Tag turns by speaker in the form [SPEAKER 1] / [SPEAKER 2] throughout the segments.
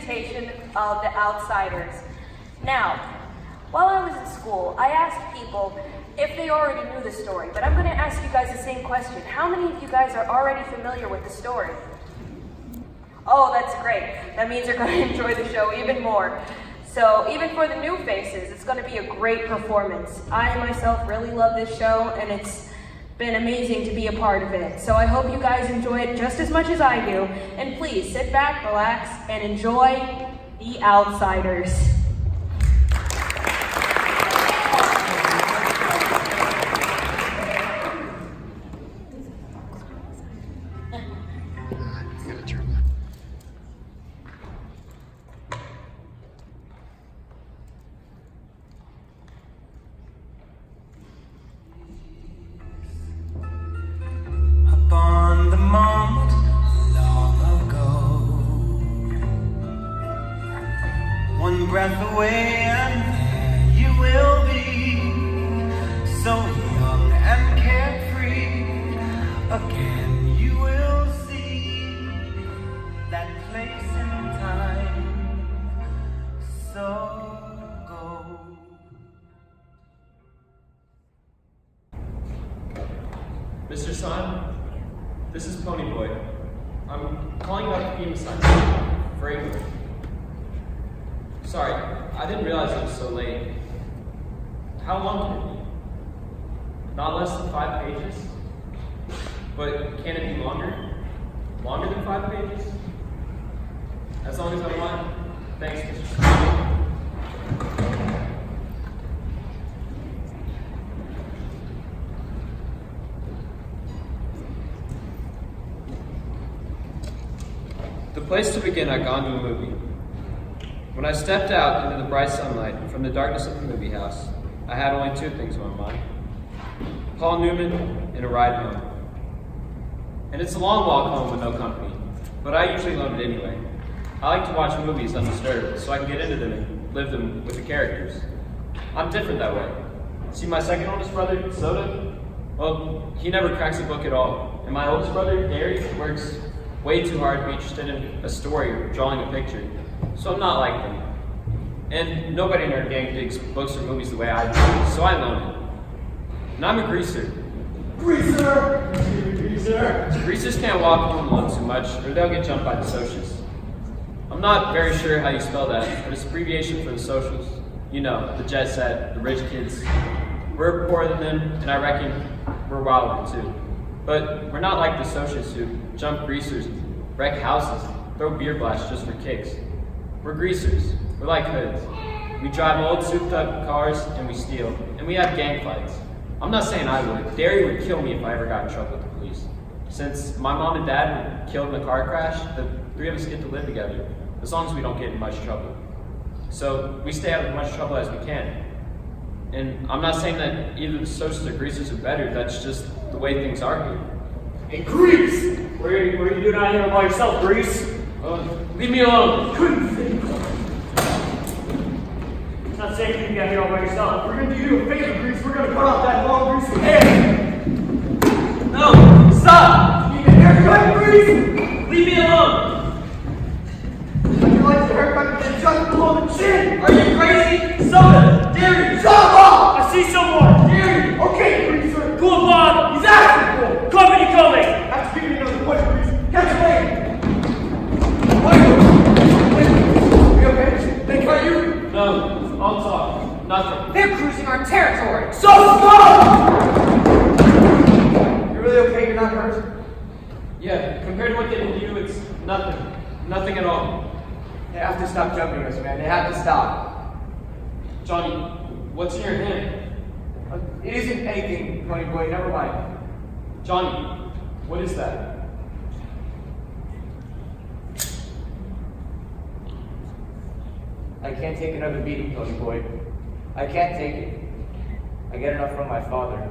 [SPEAKER 1] presentation of The Outsiders. Now, while I was in school, I asked people if they already knew the story, but I'm going to ask you guys the same question. How many of you guys are already familiar with the story? Oh, that's great. That means you're going to enjoy the show even more. So even for the new faces, it's going to be a great performance. I myself really love this show, and it's been amazing to be a part of it. So I hope you guys enjoy it just as much as I do. And please sit back, relax, and enjoy The Outsiders.
[SPEAKER 2] Upon the moment long ago, one breath away and there you will be, so young and carefree. Again you will see that place in time. So go.
[SPEAKER 3] Mr. Son, this is Pony Boy. I'm calling about the FEMA sign for England. Sorry, I didn't realize it was so late. How long can it be? Not less than 5 pages? But can it be longer? Longer than 5 pages? As long as I want. Thanks, Mr. Son. The place to begin, I'd gone to a movie. When I stepped out into the bright sunlight from the darkness of the movie house, I had only 2 things on my mind: Paul Newman and a ride home. And it's a long walk home with no company, but I usually love it anyway. I like to watch movies undisturbed so I can get into them and live them with the characters. I'm different that way. See my second oldest brother, Soda? Well, he never cracks a book at all. And my oldest brother, Gary, works way too hard to be interested in a story or drawing a picture. So I'm not like them. And nobody in our gang digs books or movies the way I do, so I loan it. And I'm a greaser.
[SPEAKER 4] Greaser! Greaser!
[SPEAKER 3] Greasers can't walk home alone too much, or they'll get jumped by the socials. I'm not very sure how you spell that, but it's abbreviation for the socials. You know, the jet set, the rich kids. We're poorer than them, and I reckon we're wilder too. But we're not like the socials who jump greasers, wreck houses, throw beer blasts just for kicks. We're greasers. We're like hoods. We drive old souped up cars and we steal. And we have gang fights. I'm not saying I would. Derry would kill me if I ever got in trouble with the police. Since my mom and dad were killed in a car crash, the 3 of us get to live together, as long as we don't get in much trouble. So we stay out of as much trouble as we can. And I'm not saying that either the socials or greasers are better, that's just the way things are here.
[SPEAKER 4] Hey, Grease! What are you doing out here by yourself, Grease?
[SPEAKER 3] Leave me alone.
[SPEAKER 4] Couldn't think. It's not safe for you to get here all by yourself. We're gonna do you a favor, Grease. We're gonna cut off that long greasy hair.
[SPEAKER 3] No, stop!
[SPEAKER 4] You need a haircut, Grease?
[SPEAKER 3] Leave me alone.
[SPEAKER 4] Would you like the haircut to get just below the chin?
[SPEAKER 3] Are you crazy? Soda, Derry,
[SPEAKER 4] Shut up! I see someone!
[SPEAKER 3] Derry.
[SPEAKER 4] Okay, Greaser.
[SPEAKER 3] Cool, Bob.
[SPEAKER 4] He's asking for it.
[SPEAKER 3] Company coming.
[SPEAKER 4] That's giving you another point, Grease. Catch him later. You okay? They cut you?
[SPEAKER 3] No, all talk. Nothing.
[SPEAKER 5] They're cruising our territory.
[SPEAKER 4] So slow! You really okay? You're not hurt?
[SPEAKER 3] Yeah, compared to what they did to you, it's nothing. Nothing at all.
[SPEAKER 4] They have to stop jumping us, man. They have to stop.
[SPEAKER 3] Johnny, what's in your hand?
[SPEAKER 4] It isn't anything, Pony Boy. Never mind.
[SPEAKER 3] Johnny, what is that?
[SPEAKER 4] I can't take another beating, Pony Boy. I can't take it. I get enough from my father.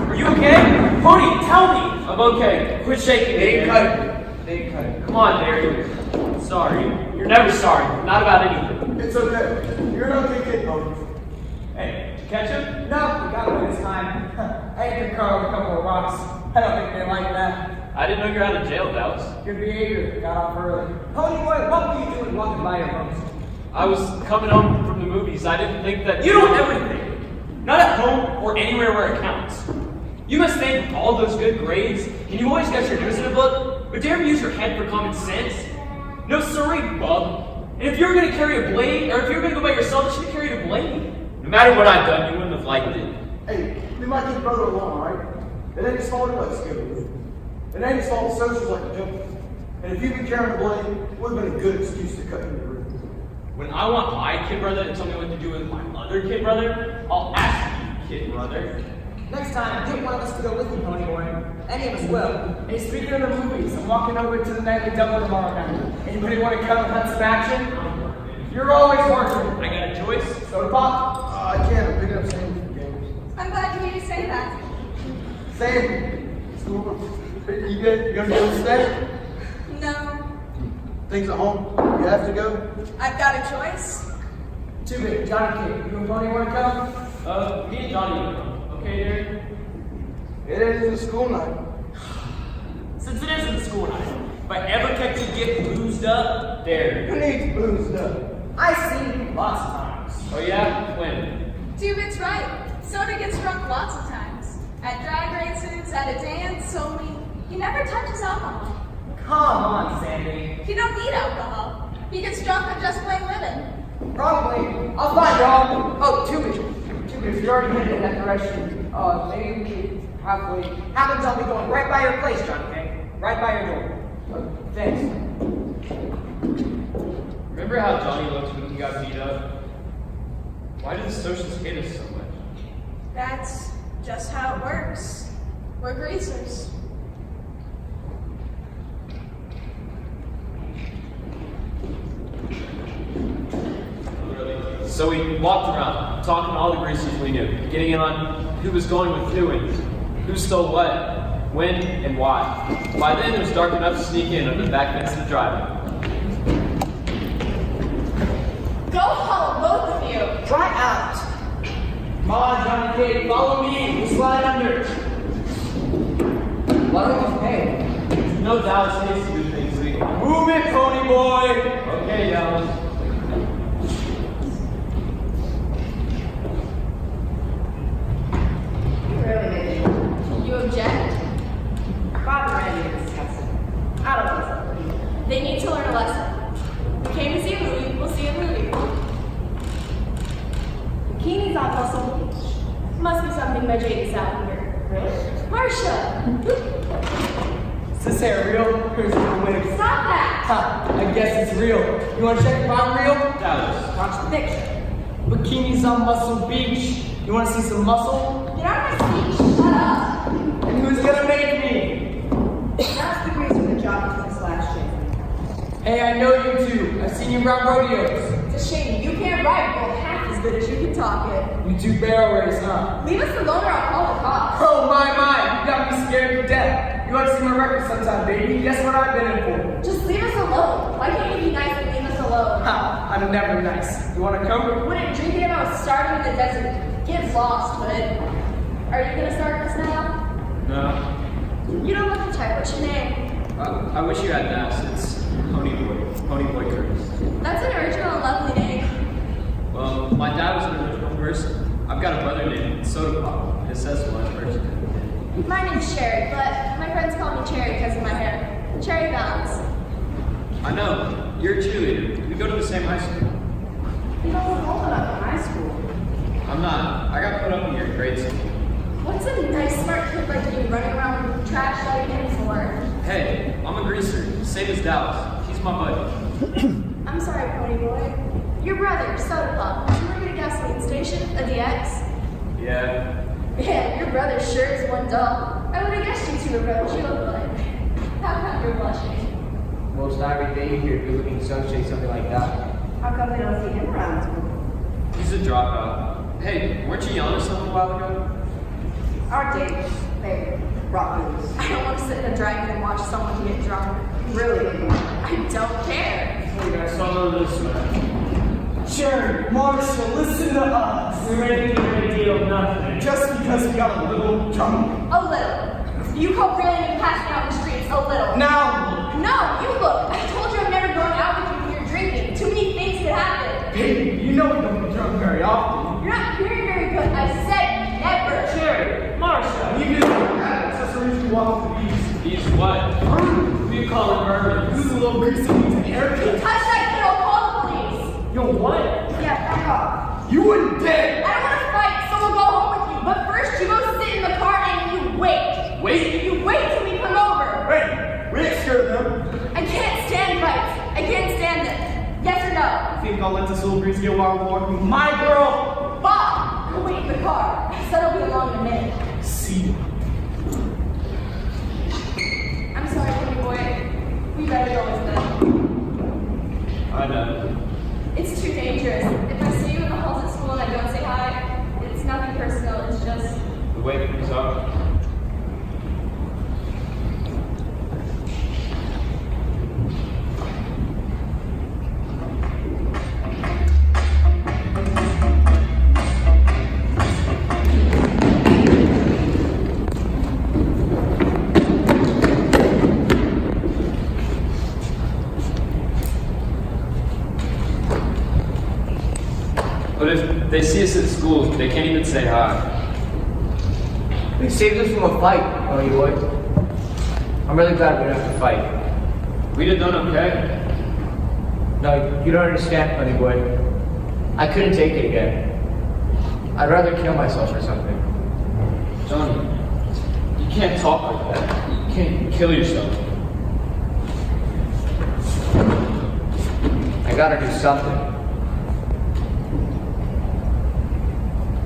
[SPEAKER 3] Are you okay? Pony, tell me! I'm okay. Quit shaking me.
[SPEAKER 4] They didn't
[SPEAKER 3] Derry.
[SPEAKER 4] cut it. They didn't cut it.
[SPEAKER 3] Come on, Derry. Sorry. You're never sorry. Not about anything.
[SPEAKER 4] It's okay. You're an okay kid, Pony.
[SPEAKER 3] Hey, did you catch him?
[SPEAKER 4] No, we got away this time. I had to carve a couple of rocks. I don't think they like that.
[SPEAKER 3] I didn't know you were out of jail, Dallas.
[SPEAKER 5] Good behavior. Got off early. Pony boy, what were you doing walking by your house?
[SPEAKER 3] I was coming home from the movies. I didn't think that
[SPEAKER 6] You don't ever think. Not at home or anywhere where it counts. You must think all those good grades, and you always got your nose in a book, but do you ever use your head for common sense? No sorry, bub. And if you were gonna carry a blade, or if you were gonna go by yourself, you should have carried a blade.
[SPEAKER 3] no matter what I'd done, you wouldn't have liked it.
[SPEAKER 7] Hey, leave my kid brother alone, alright? It ain't his fault he wasn't scared. It ain't his fault the socials like to jump. And if you'd been carrying a blade, it would have been a good excuse to cut you the root.
[SPEAKER 6] When I want my kid brother to tell me what to do with my other kid brother, I'll ask you, kid brother.
[SPEAKER 5] Next time, get one of us to go with you, Pony boy. Any of us will. Hey, speaking of the movies, I'm walking over to the nightly double tomorrow night. Anybody want to come and hunt some action? You're always working.
[SPEAKER 6] I got a choice.
[SPEAKER 5] Soda pop?
[SPEAKER 7] I can't. I'm picking up Sam from games.
[SPEAKER 8] I'm glad you made me say that.
[SPEAKER 7] Sam, you good? You gonna go stay?
[SPEAKER 8] No,
[SPEAKER 7] Things at home? You have to go?
[SPEAKER 8] I've got a choice.
[SPEAKER 5] Too big. Johnny Kid, you and Pony want to come?
[SPEAKER 6] Me and Johnny will come. Okay, Derek?
[SPEAKER 7] It isn't school night.
[SPEAKER 6] Since it isn't school night, if I ever catch you get boozed up, there.
[SPEAKER 7] Who needs boozed up?
[SPEAKER 5] I've seen you lots of times.
[SPEAKER 3] Oh yeah? When?
[SPEAKER 8] Dubit's right. Soda gets drunk lots of times. At drag races, at a dance, so he never touches alcohol.
[SPEAKER 5] Come on, Sandy.
[SPEAKER 8] He don't need alcohol. He gets drunk on just plain living.
[SPEAKER 5] Probably. I'll find y'all. Oh, Tubi, if you're already headed in that direction, maybe we could halfway. Happens I'll be going right by your place, John, okay? Right by your door. Thanks.
[SPEAKER 3] Remember how Johnny looked when he got beat up? Why do the socials hate us so much?
[SPEAKER 8] That's just how it works. We're greasers.
[SPEAKER 3] So we walked around, talking to all the greasers we knew, getting in on who was going with who and who stole what, when, and why. By then, it was dark enough to sneak in under the back fence of the driveway.
[SPEAKER 8] Go home, both of you.
[SPEAKER 5] Try out. Come on, Johnny Kid, follow me. We'll slide under. What are we paying?
[SPEAKER 3] No Dallas hates to do things legal.
[SPEAKER 6] Move it, pony boy!
[SPEAKER 3] Okay, Dallas.
[SPEAKER 9] You really made it.
[SPEAKER 8] You object?
[SPEAKER 9] Bob and Randy are discussing. I don't think so.
[SPEAKER 8] They need to learn a lesson. We came to see a movie, we'll see a movie.
[SPEAKER 9] Bikinis on Muscle Beach.
[SPEAKER 8] Must be something my Jade is out here.
[SPEAKER 9] Really?
[SPEAKER 8] Marcia!
[SPEAKER 5] Is this hair real? Or is it a wig?
[SPEAKER 8] Stop that!
[SPEAKER 5] Ha, I guess it's real. You want to check if I'm real?
[SPEAKER 3] Dallas.
[SPEAKER 9] Watch the picture.
[SPEAKER 5] Bikinis on Muscle Beach. You want to see some muscle?
[SPEAKER 9] Get out of my speech. Shut up.
[SPEAKER 5] And who's gonna make me?
[SPEAKER 9] That's the grease for the job for this last shit.
[SPEAKER 5] Hey, I know you two. I've seen you run rodeos.
[SPEAKER 9] It's a shame you can't ride both half as good as you can talk it.
[SPEAKER 5] You do barrel race, huh?
[SPEAKER 9] Leave us alone or I'll call the cops.
[SPEAKER 5] Oh my, you got me scared to death. You want to see my record sometime, baby? Guess what I've been in for?
[SPEAKER 9] Just leave us alone. Why can't you be nice and leave us alone?
[SPEAKER 5] Ha, I'm never nice. You want to come?
[SPEAKER 9] Wouldn't drink it if I was starving in the desert. Get lost, but are you gonna start us now?
[SPEAKER 3] No.
[SPEAKER 9] You don't look the type. What's your name?
[SPEAKER 3] I wish you had asked. It's Pony Boy. Pony Boy Curtis.
[SPEAKER 9] That's an original and lovely name.
[SPEAKER 3] Well, my dad was an original person. I've got a brother named Soda Pop. It says one person.
[SPEAKER 8] My name's Cherry, but my friends call me Cherry because of my hair. Cherry Valance.
[SPEAKER 3] I know. You're a cheerleader. We go to the same high school.
[SPEAKER 9] You don't look old enough in high school.
[SPEAKER 3] I'm not. I got put up in your grade school.
[SPEAKER 8] What's a nice smart kid like you running around with trash like him for?
[SPEAKER 3] Hey, I'm a greaser. Same as Dallas. He's my buddy.
[SPEAKER 8] I'm sorry, Pony Boy. Your brother, Soda Pop, did you work at a gasoline station? A DX?
[SPEAKER 3] Yeah.
[SPEAKER 8] Man, your brother sure is one dull. I would have guessed you two were what you look like. How come you're blushing?
[SPEAKER 4] Most every day you hear good-looking son say something like that.
[SPEAKER 9] How come they don't see him around school?
[SPEAKER 3] He's a dropout. Hey, weren't you yelling at someone a while ago?
[SPEAKER 9] Our dates, they brought booze.
[SPEAKER 8] I don't want to sit in a drive-in and watch someone get drunk.
[SPEAKER 9] Really didn't.
[SPEAKER 8] I don't care.
[SPEAKER 3] Hey guys, saw none of this, man.
[SPEAKER 7] Cherry, Marshall, listen to us.
[SPEAKER 6] We're making a big deal of nothing.
[SPEAKER 7] Just because we got a little drunk.
[SPEAKER 8] A little. You call grilling and passing out in the streets
[SPEAKER 9] a little.
[SPEAKER 7] Now,
[SPEAKER 9] No, you look. I told you I'm never going out with you when you're drinking. Too many things could happen.
[SPEAKER 7] baby, you know we don't get drunk very often.
[SPEAKER 9] You're not hearing very good. I said never.
[SPEAKER 6] Cherry, Marsha.
[SPEAKER 7] You knew that accessories you walk the beast.
[SPEAKER 6] He's what? Who you calling murder?
[SPEAKER 7] Who's a little greasy needs an
[SPEAKER 9] You
[SPEAKER 7] haircut?
[SPEAKER 9] touch that kid, I'll call the police.
[SPEAKER 6] Yo, what?
[SPEAKER 9] Yeah, back off.
[SPEAKER 7] You wouldn't dare!
[SPEAKER 9] I don't want to fight, so we'll go home with you. But first, you go sit in the car and you wait.
[SPEAKER 6] Wait?
[SPEAKER 9] You wait till we come over.
[SPEAKER 7] Hey, we ain't scared of them.
[SPEAKER 9] I can't stand fights. I can't stand them. Yes or no?
[SPEAKER 7] Think I'll let this little grease get while I'm walking with my girl?
[SPEAKER 9] Bob, go wait in the car. I said I'll be along in a minute.
[SPEAKER 7] See you.
[SPEAKER 9] I'm sorry, honey boy. We better go with them.
[SPEAKER 3] I know.
[SPEAKER 9] It's too dangerous. If I see you in the halls at school and I don't say hi, it's nothing personal. It's just...
[SPEAKER 3] The way things are. But if they see us at school, they can't even say hi.
[SPEAKER 4] They saved us from a fight, Pony Boy. I'm really glad we didn't have to fight.
[SPEAKER 3] We'd have done okay.
[SPEAKER 4] No, you don't understand, Pony Boy. I couldn't take it again. I'd rather kill myself or something.
[SPEAKER 3] Johnny, you can't talk like that. You can't kill yourself.
[SPEAKER 4] I gotta do something.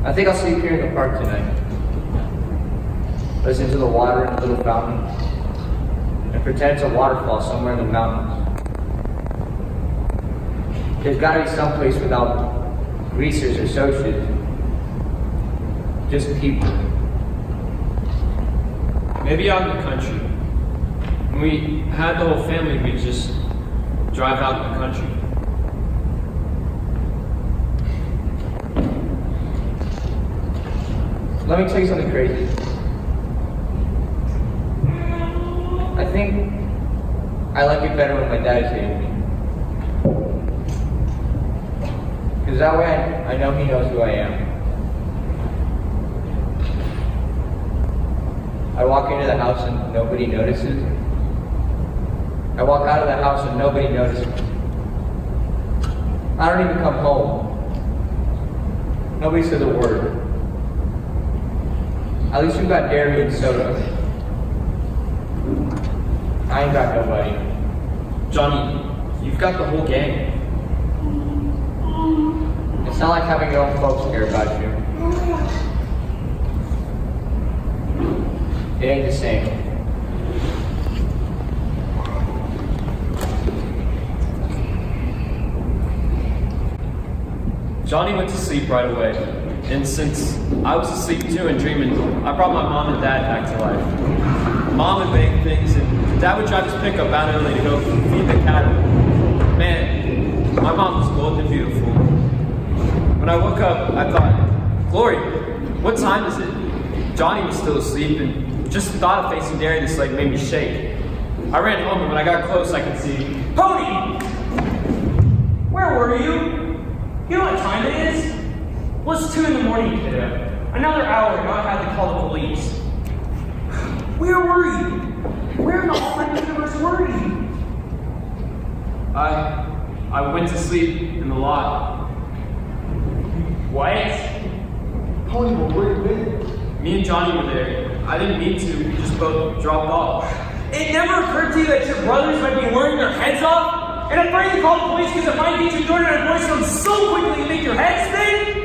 [SPEAKER 4] I think I'll sleep here in the park tonight. Listen to the water in the little fountain. And pretend it's a waterfall somewhere in the mountains. There's gotta be some place without greasers or socias. Just people.
[SPEAKER 3] Maybe out in the country. When we had the whole family, we'd just drive out in the country.
[SPEAKER 4] Let me tell you something crazy. I think I like it better when my dad is hitting me. Because that way I know he knows who I am. I walk into the house and nobody notices. I walk out of the house and nobody notices. I don't even come home. Nobody says a word. At least we got dairy and soda. I ain't got nobody.
[SPEAKER 3] Johnny, you've got the whole gang.
[SPEAKER 4] It's not like having your own folks care about you. It ain't the same.
[SPEAKER 3] Johnny went to sleep right away. And since I was asleep too and dreaming, I brought my mom and dad back to life. Mom would make things, and Dad would drive his pickup out early to go feed the cattle. Man, my mom was bold and beautiful. When I woke up, I thought, Glory, what time is it? Johnny was still asleep, and just the thought of facing Derry this late made me shake. I ran home, and when I got close, I could see
[SPEAKER 6] Pony! Where were you? You know what time it is? Well, it's 2 in the morning, kiddo. Another hour and I had to call the police. Where were you? Where in the whole universe were you?
[SPEAKER 3] I went to sleep in the lot.
[SPEAKER 6] What?
[SPEAKER 7] Pony Boy, where you been?
[SPEAKER 3] Me and Johnny were there. I didn't mean to, we just both dropped off.
[SPEAKER 6] It never occurred to you that your brothers might be worrying their heads off? And afraid to call the police because it might get you thrown in a voice comes so quickly you make your head spin?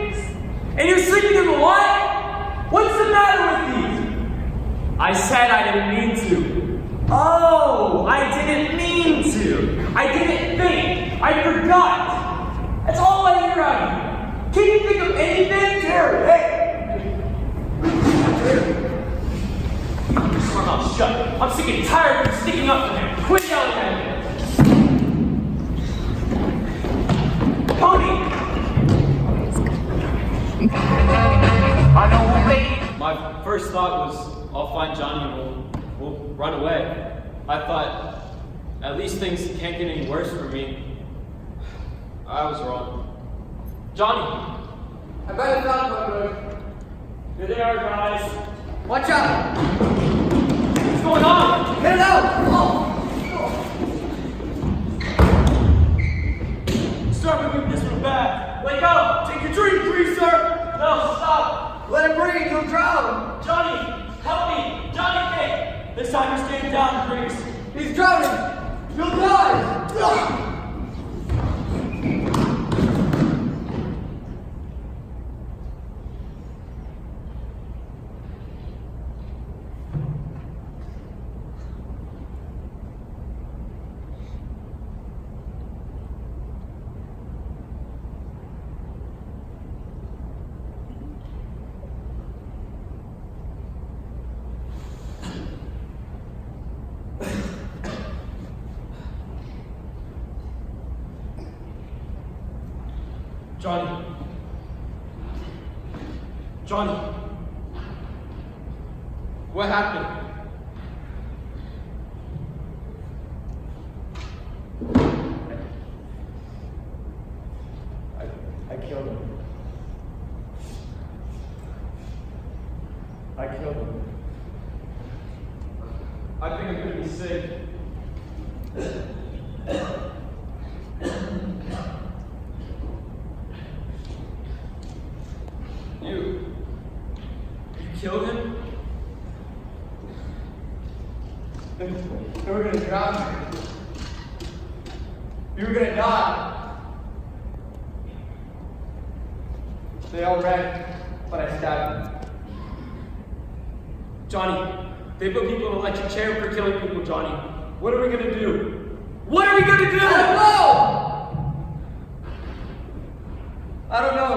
[SPEAKER 6] And you're sleeping in the lot? What's the matter with you?
[SPEAKER 3] I said I didn't mean to.
[SPEAKER 6] Oh, I didn't mean to. I didn't think. I forgot. That's all I hear out of you. Can you think of anything?
[SPEAKER 7] Terry, hey!
[SPEAKER 6] Keep your mouth shut. I'm sick and tired of you sticking up for him. Quit yelling at me. Pony! I know, baby.
[SPEAKER 3] My first thought was, I'll find Johnny and we'll run away. I thought, at least things can't get any worse for me. I was wrong. Johnny!
[SPEAKER 5] I bet it's not so good.
[SPEAKER 6] Here they are, guys.
[SPEAKER 5] Watch out!
[SPEAKER 6] What's going on?
[SPEAKER 5] Get it out! Oh.
[SPEAKER 6] Start moving this one back. Wake up! Take your drink, please, sir! No, stop!
[SPEAKER 5] Let him breathe, he'll drown!
[SPEAKER 6] Johnny, help me! Johnny, hey! This time you're staying down, Griggs.
[SPEAKER 5] He's drowning! He'll die! Ugh.
[SPEAKER 3] Johnny. Johnny. What happened?
[SPEAKER 4] I killed him. I killed him.
[SPEAKER 3] I think I'm gonna be sick. You killed him?
[SPEAKER 5] They were gonna drown you. You were gonna die. They all ran, but I stabbed them.
[SPEAKER 3] Johnny, they put people in an electric chair for killing people, Johnny. What are we gonna do? What are we gonna do?
[SPEAKER 5] I don't know! I don't know.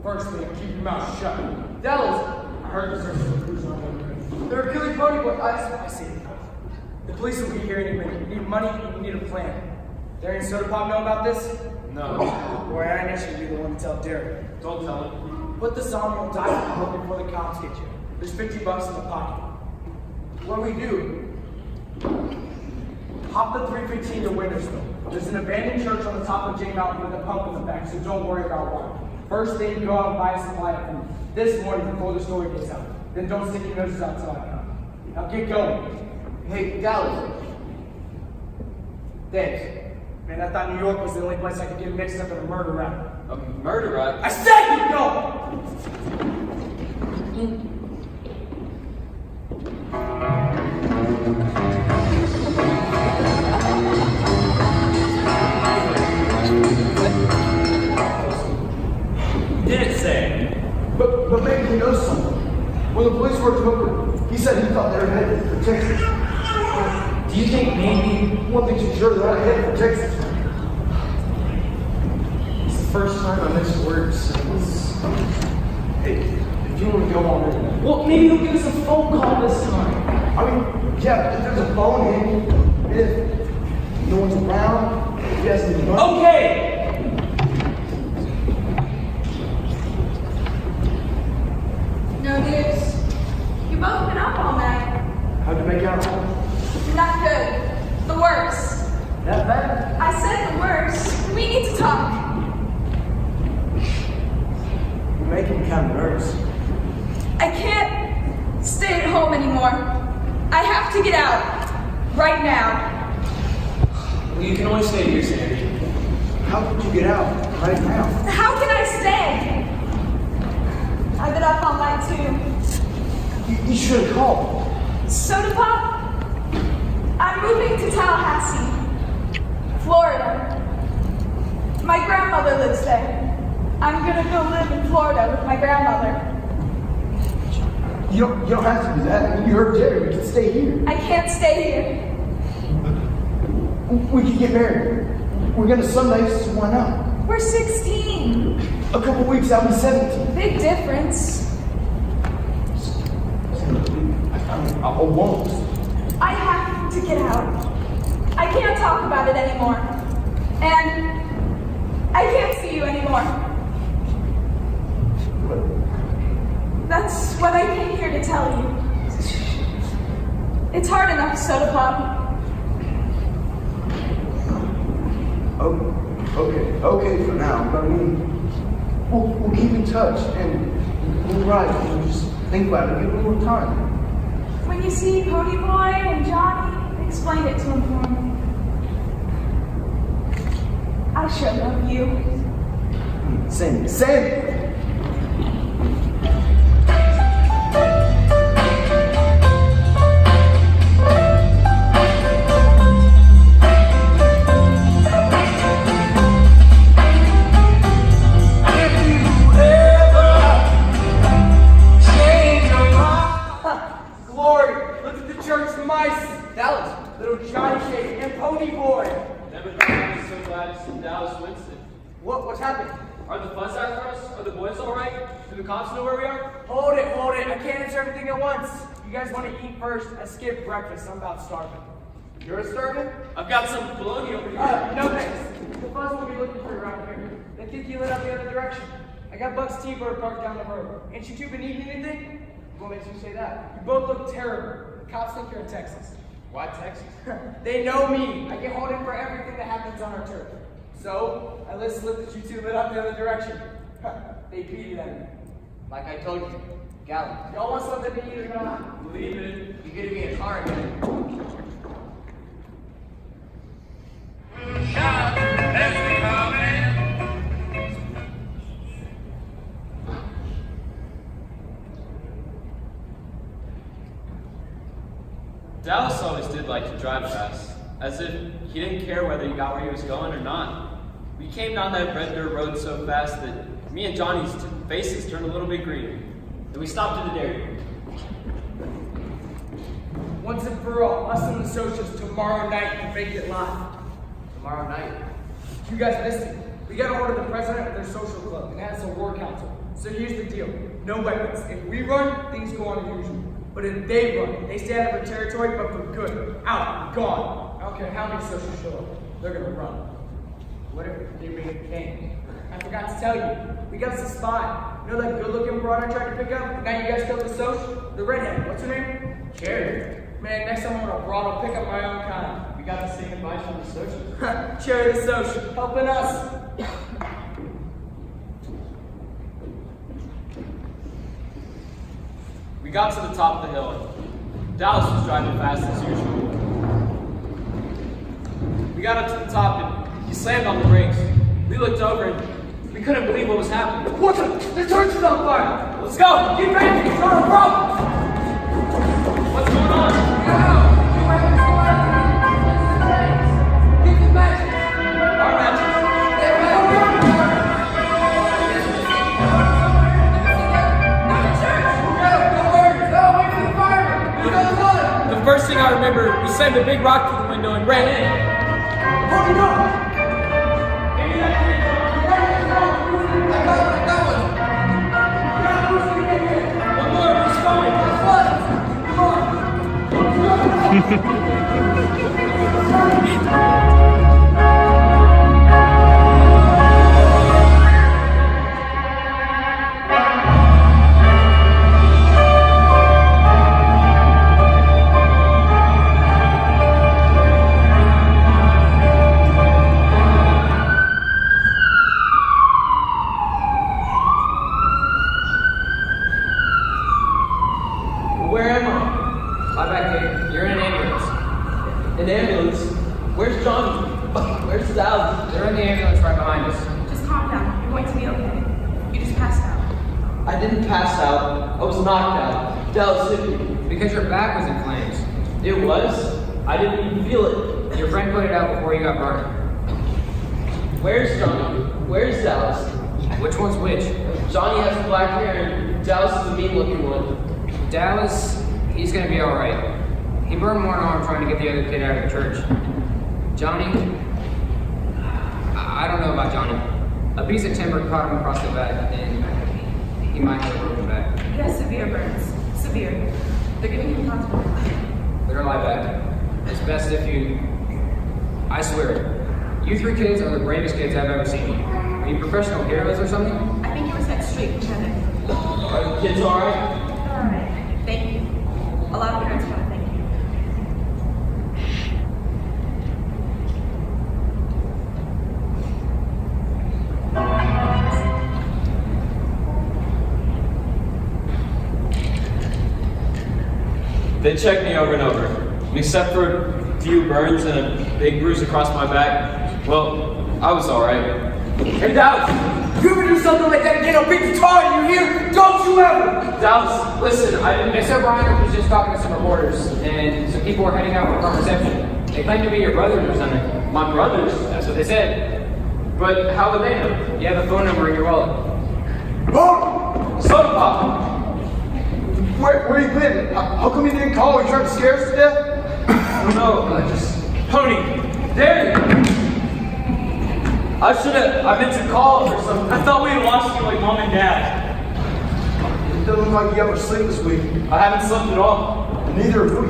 [SPEAKER 7] First thing, keep your mouth shut.
[SPEAKER 5] Dallas,
[SPEAKER 7] I heard the search for cruise on the
[SPEAKER 5] they're killing Brody, but I see.
[SPEAKER 7] The police will be here any minute. You need money and you need a plan. Derry and Soda Pop know about this?
[SPEAKER 3] No.
[SPEAKER 7] Boy, I initially be the one to tell Derry.
[SPEAKER 3] Don't tell him.
[SPEAKER 7] Put the zombie on diet before the cops get you. There's $50 in the pocket. What we do? Hop the 315 to Wintersville. There's an abandoned church on the top of J Mountain with a pump in the back, so don't worry about water. First thing, go out and buy a supply of food. This morning before the story gets out. Then don't stick your noses out till I come. Now get going.
[SPEAKER 5] Hey, Dallas.
[SPEAKER 7] Thanks. Man, I thought New York was the only place I could get mixed up in a murder rap.
[SPEAKER 3] A murder rap?
[SPEAKER 7] I said get going!
[SPEAKER 6] Didn't say.
[SPEAKER 7] But maybe he knows something. When the police worked him over, he said he thought they were headed for Texas.
[SPEAKER 6] Do you think maybe
[SPEAKER 7] One thing's for sure, they're not headed for Texas. It's the first time I mentioned words. Hey, if you want to go on there.
[SPEAKER 6] Well, maybe he'll give us a phone call this time.
[SPEAKER 7] I mean, yeah, if there's a phone handy, if no one's around, if he has any money.
[SPEAKER 6] Okay!
[SPEAKER 8] No news. You've both been up all night.
[SPEAKER 7] How'd you make out?
[SPEAKER 8] Not good. The worst.
[SPEAKER 7] That bad?
[SPEAKER 8] I said the worst. We need to talk.
[SPEAKER 7] You're making me kind of nervous.
[SPEAKER 8] I can't stay at home anymore. I have to get out. Right now.
[SPEAKER 6] Well, you can only stay here, Sandy.
[SPEAKER 7] How could you get out right now?
[SPEAKER 8] How can I stay? I've been up all night too.
[SPEAKER 7] You should have called.
[SPEAKER 8] Soda Pop? I'm moving to Tallahassee, Florida. My grandmother lives there. I'm gonna go live in Florida with my grandmother.
[SPEAKER 7] You don't have to do that. You heard Jerry. We can stay here.
[SPEAKER 8] I can't stay here.
[SPEAKER 7] We can get married. We're gonna Sunday, so why not?
[SPEAKER 8] We're 16.
[SPEAKER 7] A couple weeks, I'll be 17.
[SPEAKER 8] Big difference.
[SPEAKER 7] I won't.
[SPEAKER 8] I have to get out. I can't talk about it anymore. And I can't see you anymore. That's what I came here to tell you. It's hard enough soda pop.
[SPEAKER 7] Oh, okay for now, but I mean, we'll keep in touch and we'll write. We'll just think about it, give it a little time.
[SPEAKER 8] When you see Pony Boy and Johnny, explain it to him for me. I sure love you.
[SPEAKER 7] Same.
[SPEAKER 5] Glory! Look at the church mice! Dallas, little Johnny Shake, and Pony Boy!
[SPEAKER 3] Never thought I'd be so glad to see Dallas Winston.
[SPEAKER 5] What's happening?
[SPEAKER 3] Are the funds out for us? Are the boys all right? Do the cops know where we are?
[SPEAKER 5] Hold it. I can't answer everything at once. You guys want to eat first? I skipped breakfast. I'm about starving. You're starving?
[SPEAKER 3] I've got some bologna over here.
[SPEAKER 5] No thanks. The fuzz will be looking for you around here. They think you lit up the other direction. I got Buck's T-Bird parked down the road. Ain't you two been eating anything? What makes you say that? You both look terrible. The cops think you're in Texas.
[SPEAKER 3] Why Texas?
[SPEAKER 5] They know me. I get hauled in for everything that happens on our turf. So, I listened that you two lit up the other direction. They beat it at me.
[SPEAKER 4] Like I told you, Gallon,
[SPEAKER 5] Y'all want something to eat or not?
[SPEAKER 3] Believe it.
[SPEAKER 4] you're gonna be in a car again.
[SPEAKER 3] Dallas always did like to drive fast, as if he didn't care whether he got where he was going or not. We came down that red dirt road so fast that me and Johnny's faces turned a little bit green. Then we stopped at the dairy.
[SPEAKER 5] Once and for all, us and the socials tomorrow night to make it live.
[SPEAKER 4] Tomorrow night.
[SPEAKER 5] You guys missed it. We got a hold of the president of their social club and has a war council. So here's the deal. No weapons. If we run, things go on as usual. But if they run, they stay out of our territory, but for good. Out, gone. I don't care how many socials show up. They're gonna run.
[SPEAKER 4] What if they bring a cane?
[SPEAKER 5] I forgot to tell you. We got us a spy. You know that good-looking broad I tried to pick up? Now you guys killed the social? The redhead. What's her name?
[SPEAKER 4] Cherry.
[SPEAKER 5] Man, next time I'm on a broad, I'll pick up my own kind.
[SPEAKER 3] We got to say goodbye to the socials.
[SPEAKER 5] Cherry the social, helping us.
[SPEAKER 3] We got to the top of the hill. Dallas was driving fast as usual. We got up to the top and he slammed on the brakes. We looked over and we couldn't believe what was happening.
[SPEAKER 5] What the church is on fire!
[SPEAKER 3] Let's go!
[SPEAKER 5] Get back! It's not a problem!
[SPEAKER 3] What's going on?
[SPEAKER 5] Get the matches!
[SPEAKER 3] Our matches. The first thing I remember, we slammed a big rock through the window and ran in. One more, who's Where am I?
[SPEAKER 4] I'm back there. You're in an ambulance.
[SPEAKER 3] An ambulance? Where's Johnny? Where's Dallas?
[SPEAKER 4] They're in the ambulance right behind us.
[SPEAKER 8] Just calm down. You're going to be okay. You just passed out.
[SPEAKER 3] I didn't pass out. I was knocked out. Dallas hit me.
[SPEAKER 4] Because your back was in flames.
[SPEAKER 3] It was? I didn't even feel it.
[SPEAKER 4] Your friend put it out before you got burned.
[SPEAKER 3] Where's Johnny? Where's Dallas?
[SPEAKER 4] Which one's which?
[SPEAKER 3] Johnny has black hair and Dallas is the mean looking one.
[SPEAKER 4] Dallas, he's gonna be alright. He burned one arm trying to get the other kid out of the church. Johnny, I don't know about Johnny. A piece of timber caught him across the back, and he might have a broken back.
[SPEAKER 8] He has severe burns. Severe. They're giving him hospital.
[SPEAKER 4] Better lie back. It's best if you... I swear, you three kids are the bravest kids I've ever seen. Are you professional heroes or something?
[SPEAKER 8] I think it was that street, Lieutenant.
[SPEAKER 3] Are the kids alright?
[SPEAKER 8] Alright. Thank you. A lot of parents want to thank you.
[SPEAKER 3] They checked me over and over. And except for a few burns and a big bruise across my back, well, I was alright.
[SPEAKER 5] Hey, Dallas, you ever do something like that again, I'll beat the tar out of you here. Don't you ever!
[SPEAKER 3] Dallas, listen,
[SPEAKER 4] Miss O'Brien was just talking to some reporters, and some people were heading out for a reception. They claimed to be your brothers or something.
[SPEAKER 3] My brothers?
[SPEAKER 4] That's what they said.
[SPEAKER 3] But how would they know?
[SPEAKER 4] You have a phone number in your wallet.
[SPEAKER 7] Oh!
[SPEAKER 3] Soda pop!
[SPEAKER 7] Where are you been? How come you didn't call? You trying to scare us to death?
[SPEAKER 3] No, just Tony, Danny. I meant to call or something.
[SPEAKER 6] I thought we had lost you like mom and dad.
[SPEAKER 7] It doesn't look like you ever sleep this week.
[SPEAKER 3] I haven't slept at all.
[SPEAKER 7] Neither have we.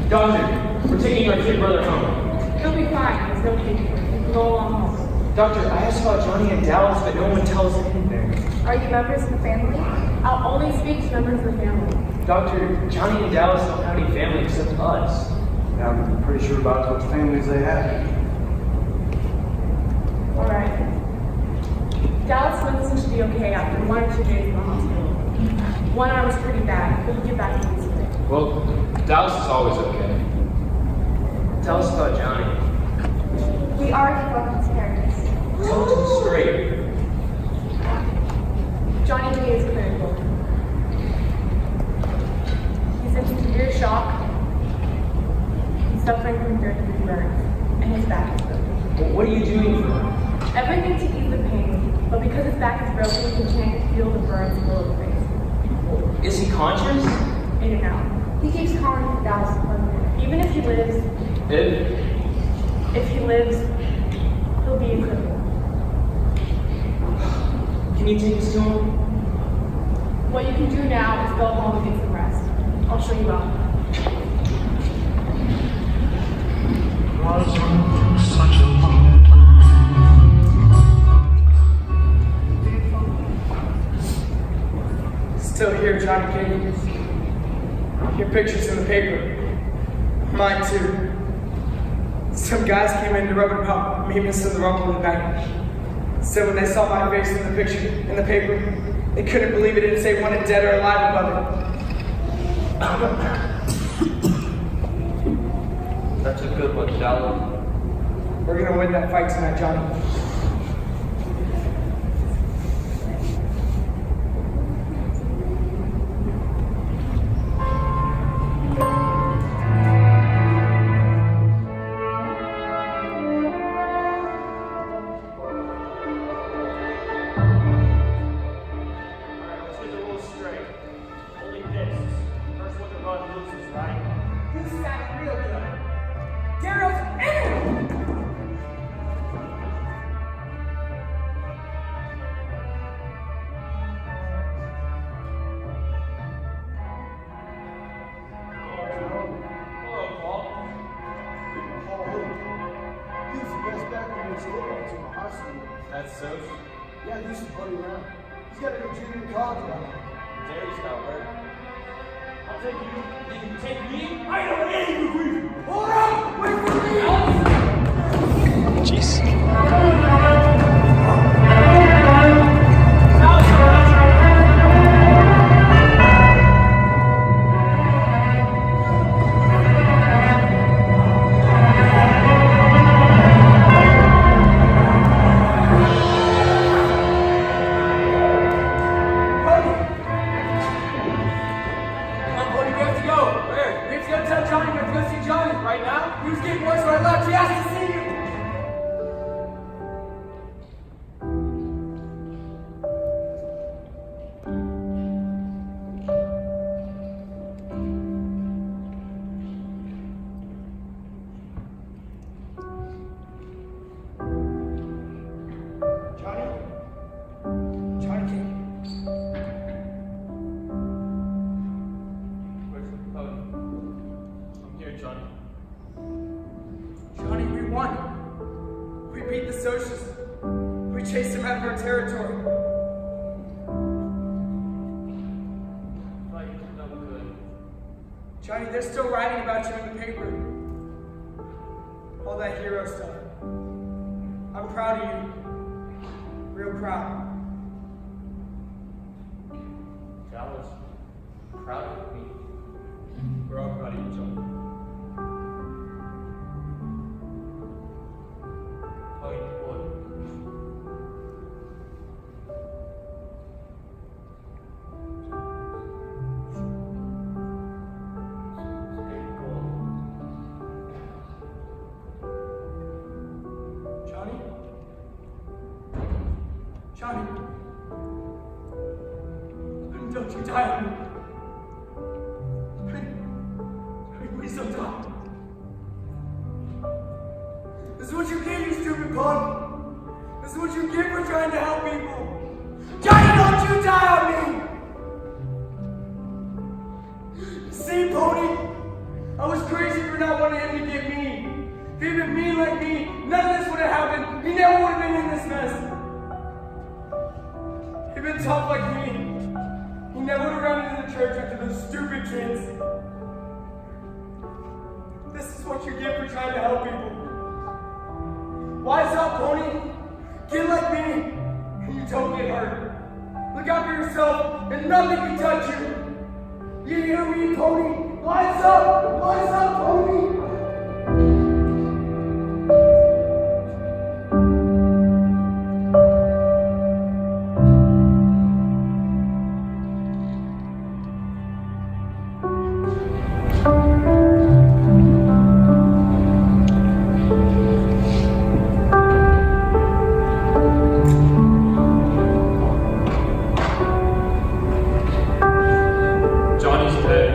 [SPEAKER 6] Doctor, we're taking our kid brother home.
[SPEAKER 9] He'll be fine. There's no danger. You can go along home.
[SPEAKER 6] Doctor, I asked about Johnny and Dallas, but no one tells anything.
[SPEAKER 9] Are you members of the family? I'll only speak to members of the family.
[SPEAKER 6] Doctor, Johnny and Dallas don't have any family except us.
[SPEAKER 7] Yeah, I'm pretty sure about what families they have.
[SPEAKER 9] Alright. Dallas Winston should be okay after 1 or 2 days in the hospital. 1 hour was pretty bad. He'll get back to his sleep.
[SPEAKER 3] Well, Dallas is always okay.
[SPEAKER 6] Tell us about Johnny.
[SPEAKER 8] We already broke his parents.
[SPEAKER 6] Tell us straight.
[SPEAKER 9] Johnny Day is critical. He's in severe shock. He's suffering from 33 burns, and his back is broken.
[SPEAKER 6] Well, what are you doing for him?
[SPEAKER 9] Everything to ease the pain, but because his back is broken, he can't feel the burns below the face.
[SPEAKER 6] Is he conscious?
[SPEAKER 9] In and out. He keeps calling for Dallas appointment. Even if he lives, if he lives, he'll be in critical.
[SPEAKER 6] Can you take us to him?
[SPEAKER 9] What you can do now is go home and get some rest. I'll show you out.
[SPEAKER 2] Such a long time.
[SPEAKER 7] Still here, Johnny King. Your picture's in the paper. Mine too. Some guys came in to rub it about me missing the rumble in the back. Said when they saw my face in the picture, in the paper, they couldn't believe it didn't say wanted dead or alive above it.
[SPEAKER 3] That's a good one, Dallas.
[SPEAKER 7] We're gonna win that fight tonight, Johnny.
[SPEAKER 6] Let's get the rules straight. Only fists. First one to run loses, right?
[SPEAKER 5] You sound real good. Daryl's in!
[SPEAKER 3] Hello, Paul.
[SPEAKER 7] He's the best backer in football team in high school.
[SPEAKER 3] That's Socs.
[SPEAKER 7] Yeah, he used to buddy around. He's got to go junior college now.
[SPEAKER 3] Jerry's got work.
[SPEAKER 6] I'll take you. You can take me. I don't want any of you.
[SPEAKER 5] Hold on! Wait for me!
[SPEAKER 3] Jeez.
[SPEAKER 5] Come on, Cody, we have to go. Where? We have to go tell Johnny. We have to go see Johnny. Right now? He was getting worse when I left. He has to see you.
[SPEAKER 7] Johnny? Johnny King?
[SPEAKER 3] Where's Cody? I'm here, Johnny.
[SPEAKER 7] Johnny, we won. We beat the Socials. We chased them out of our territory.
[SPEAKER 3] Thought you did no good.
[SPEAKER 7] Johnny, they're still writing about you in the paper. All that hero stuff. I'm proud of you. Real proud.
[SPEAKER 3] Dallas, proud of me. How do you jump?
[SPEAKER 6] Point one.
[SPEAKER 7] Johnny? Johnny? Don't you die on me. Please don't die. This is what you get, you stupid punk. This is what you get for trying to help people. Johnny, don't you die on me! See, Pony? I was crazy for not wanting him to get mean. If he'd been mean like me, none of this would have happened. He never would have been in this mess. He'd been tough like me. He never would have run into the church after those stupid kids. This is what you get for trying to help people. Wise up, Pony. Get like me, and you don't get hurt. Look out for yourself, and nothing can touch you. You hear me, Pony? Wise up, Pony.
[SPEAKER 3] Johnny's dead.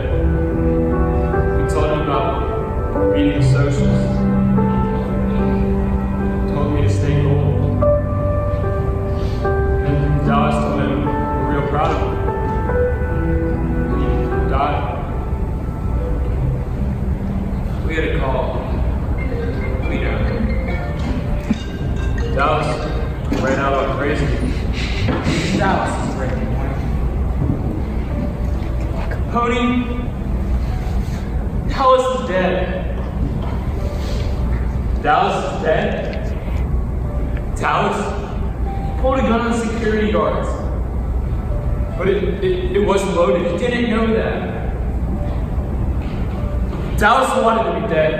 [SPEAKER 3] We told him about reading the socials. Told me to stay cool. And Dallas told him we're real proud of him. He died.
[SPEAKER 4] We had a call. We know.
[SPEAKER 3] Dallas ran out all crazy.
[SPEAKER 5] Dallas is breaking point.
[SPEAKER 6] Pony, Dallas is dead.
[SPEAKER 3] Dallas is dead?
[SPEAKER 6] Dallas pulled a gun on security guards.
[SPEAKER 3] But it wasn't loaded.
[SPEAKER 6] He didn't know that.
[SPEAKER 3] Dallas wanted to be dead.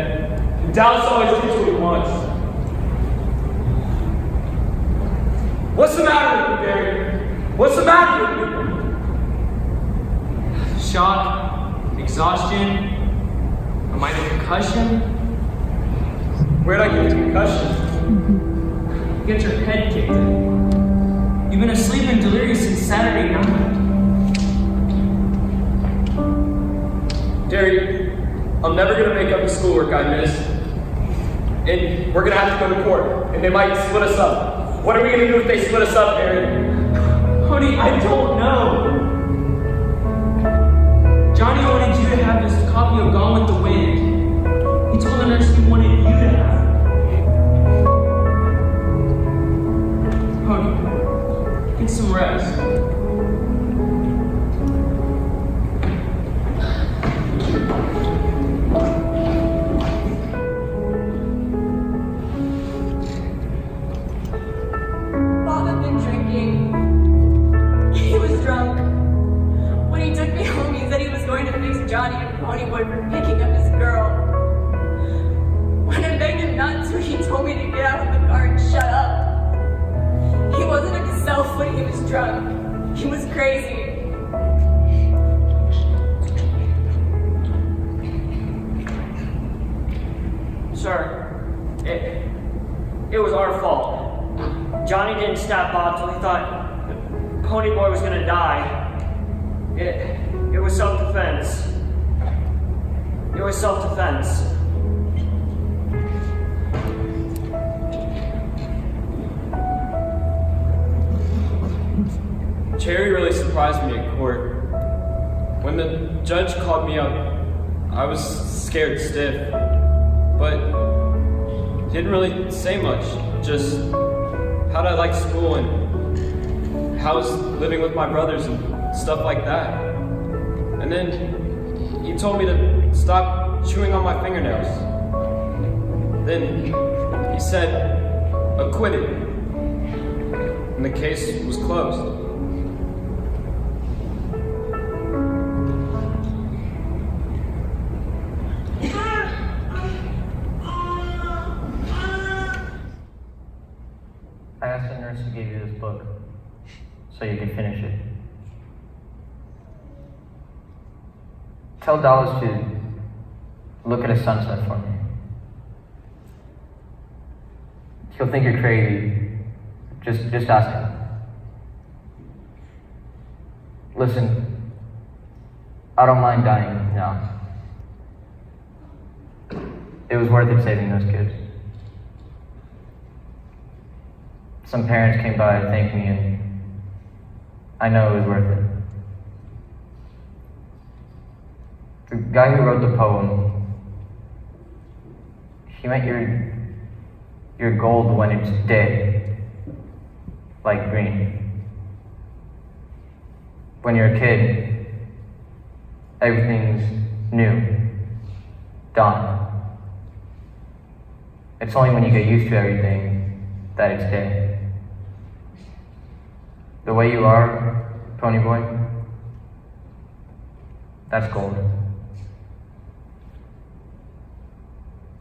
[SPEAKER 3] And Dallas always gets what he wants. What's the matter with you, Barry? What's the matter with you?
[SPEAKER 6] Shock, exhaustion, a minor concussion.
[SPEAKER 3] Where'd I get the concussion?
[SPEAKER 6] You get your head kicked in. You've been asleep and delirious since Saturday night.
[SPEAKER 3] Derry, I'm never gonna make up the schoolwork I missed. And we're gonna have to go to court. And they might split us up. What are we gonna do if they split us up, Derry?
[SPEAKER 6] Honey, I don't know. Johnny wanted you to have this copy of Gone with the Wind. He told the nurse he wanted you to have it. Honey, get some rest.
[SPEAKER 8] Bob had been drinking. He was drunk. When he took me home, he said he was going to fix Johnny and Ponyboy for picking up his girl. When I begged him not to, he told me to get out of the car and shut up. He wasn't himself when he was drunk. He was crazy.
[SPEAKER 10] Sir, it was our fault. Johnny didn't stop Bob till he thought Ponyboy was gonna die. It was self-defense. It was self-defense.
[SPEAKER 3] Cherry really surprised me at court. When the judge called me up, I was scared stiff, but didn't really say much. Just how'd I like school and how's living with my brothers and stuff like that. And then he told me to stop chewing on my fingernails. Then he said, acquitted, and the case was closed.
[SPEAKER 11] so you can finish it. Tell Dallas to look at a sunset for me. He'll think you're crazy. Just ask him. Listen, I don't mind dying now. It was worth it saving those kids. Some parents came by to thank me, and I know it was worth it. The guy who wrote the poem, he meant your gold when it's dead, like green. When you're a kid, everything's new, dawn. It's only when you get used to everything that it's dead. The way you are, Pony Boy, that's gold.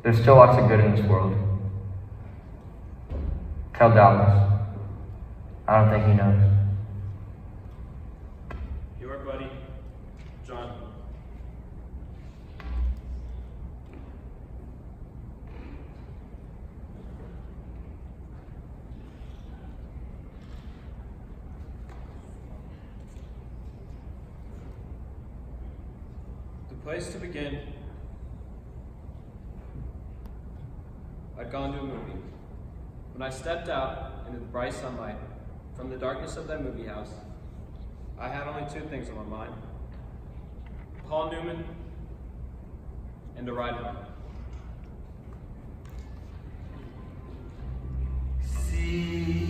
[SPEAKER 11] There's still lots of good in this world. Tell Dallas. I don't think he knows.
[SPEAKER 3] Your buddy, John. The place to begin. I'd gone to a movie. When I stepped out into the bright sunlight from the darkness of that movie house, I had only two things on my mind: Paul Newman and a ride home.
[SPEAKER 2] See